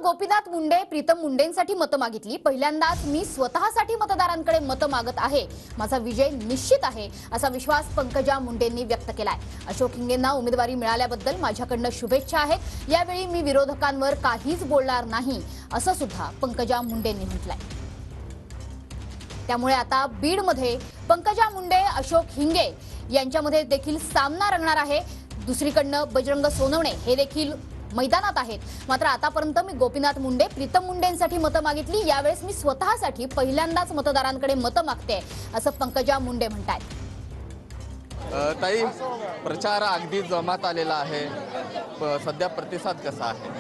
गोपीनाथ मुंडे प्रीतम मुंडेंसाठी मतं मागितली। पहिल्यांदाच मी स्वतःसाठी मतदारांकडे मतं मागत आहे। माझा विजय निश्चित आहे असा विश्वास पंकजा मुंडेंनी व्यक्त केलाय। अशोक हिंगेंना उमेदवारी मिळाल्याबद्दल माझ्याकडनं शुभेच्छा आहेत। यावेळी मी विरोधकांवर काहीच बोलणार नाही असं सुद्धा पंकजा मुंडेंनी म्हटलंय। त्यामुळे आता बीडमध्ये पंकजा मुंडे अशोक हिंगे यांच्यामध्ये देखील सामना रंगणार आहे। दुसरीकडनं बजरंग सोनवणे हे देखील मैदानात आहेत। मात्र आतापर्यंत मी गोपीनाथ मुंडे प्रीतम मुंडेंसाठी मतं मागितली। यावेळेस मी स्वतःसाठी पहिल्यांदाच मतदारांकडे मतं मागते असं पंकजा मुंडे म्हणतात। ताई, प्रचार अगदी जमात आलेला आहे। सध्या प्रतिसाद कसा आहे?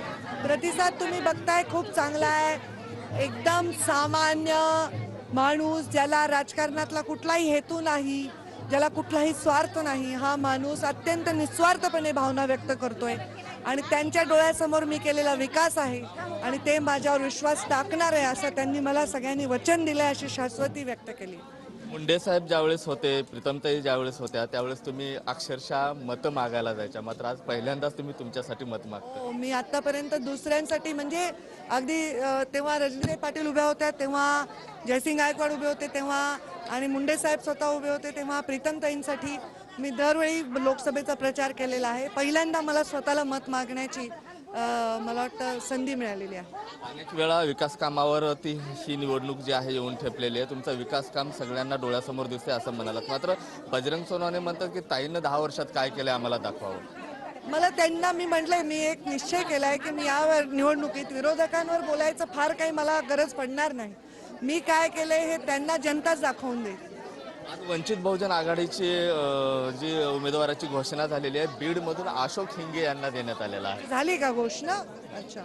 प्रतिसाद तुम्ही बघताय खूप चांगला आहे। एकदम सामान्य माणूस ज्याला राजकारणातला कुठलाही हेतू नाही, ज्याला कुठलाही स्वार्थ नाही, हा माणूस अत्यंत निस्वार्थपणे भावना व्यक्त करतोय आणि त्यांच्या डोळ्यासमोर मी केलेला विकास आहे आणि ते माझ्यावर विश्वास टाकणार आहे असं त्यांनी मला सगळ्यांनी वचन दिले, अशी शाश्वती व्यक्त केली। मुंडे साहेब ज्यावेळेस होते, प्रीतमताई ज्यावेळेस होत्या, त्यावेळेस तुम्ही अक्षरशः मतं मागायला जायच्या, मात्र आज पहिल्यांदाच तुम्ही तुमच्यासाठी मत मागता। मी आतापर्यंत दुसऱ्यांसाठी म्हणजे अगदी तेव्हा रजनी पाटील उभ्या होत्या, तेव्हा जयसिंग गायकवाड उभे होते तेव्हा, आणि मुंडे साहेब स्वतः उभे होते तेव्हा प्रीतमताईंसाठी मी दरवेळी लोकसभेचा प्रचार केलेला आहे। पहिल्यांदा मला स्वतःला मत मागण्याची मला वाटतं संधी मिळालेली आहे। अनेक वेळा विकास कामावर ही निवडणूक जी आहे येऊन ठेपलेली आहे। तुमचं विकास काम सगळ्यांना डोळ्यासमोर दिसते असं म्हणालात, मात्र बजरंग सोनवणे म्हणतात की ताईनं 10 वर्षात काय केलं आम्हाला दाखवावं। मला त्यांना मी म्हटलंय, मी एक निश्चय केलाय की मी या निवडणुकीत विरोधकांवर बोलायचं फार काही मला गरज पडणार नाही। मी काय केलंय हे त्यांना जनताच दाखवून देईल। आज वंचित बहुजन आघाडीची जी उमेदवाराची घोषणा झालेली आहे, बीडमधून अशोक हिंगे यांना देण्यात आलेला आहे। झाली का घोषणा? अच्छा,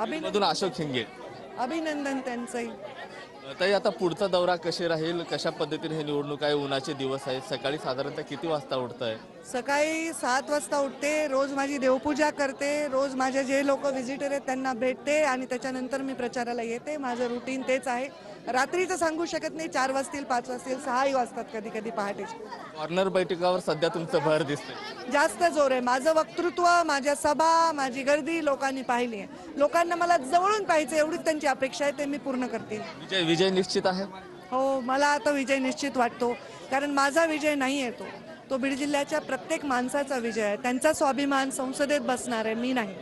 बीडमधून अशोक हिंगे, अभिनंदन त्यांचंही। ताई, आता पुढचा दौरा कशी राहील, कशा पद्धतीने हे निवडणूक आहे, उन्हाचे दिवस आहेत, सकाळी साधारणतः किती वाजता उठताय? सकाळी 7 वाजता उठते, रोज माझी देवपूजा करते, रोज माझे जे लोक व्हिजिटर आहेत त्यांना भेटते आणि त्याच्यानंतर मी प्रचाराला येते। माझं रुटीन तेच आहे। रात्रीचं सांगू शकत नाही, 4 वाजतील, 5 वाजतील, 6ही वाजतात कधी कधी पहाटे। कॉर्नर बैठकावर सध्या तुमचं भर दिसतंय, जास्त जोर आहे। माझं वक्तृत्व, माझ्या सभा, माझी गर्दी लोकांनी पाहिली आहे। लोकांना मला जवळून पाहिजे एवढीच त्यांची अपेक्षा आहे, ते मी पूर्ण करते। विजय निश्चित आहे? हो, मला आता विजय निश्चित वाटतो, कारण माझा विजय नाही आहे तो बीड जिल्ह्याच्या प्रत्येक माणसाचा विजय आहे। त्यांचा स्वाभिमान संसदेत बसणार आहे, मी नाही।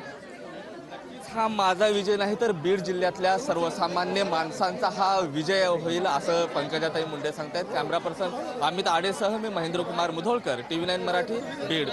हा माझा विजय नाही तर बीड जिल्ह्यातल्या सर्वसामान्य माणसांचा हा विजय होईल असं पंकजाताई मुंडे सांगतायत। कॅमेरा पर्सन अमित आडेसह मी महेंद्र कुमार मुधोळकर, TV9 मराठी, बीड।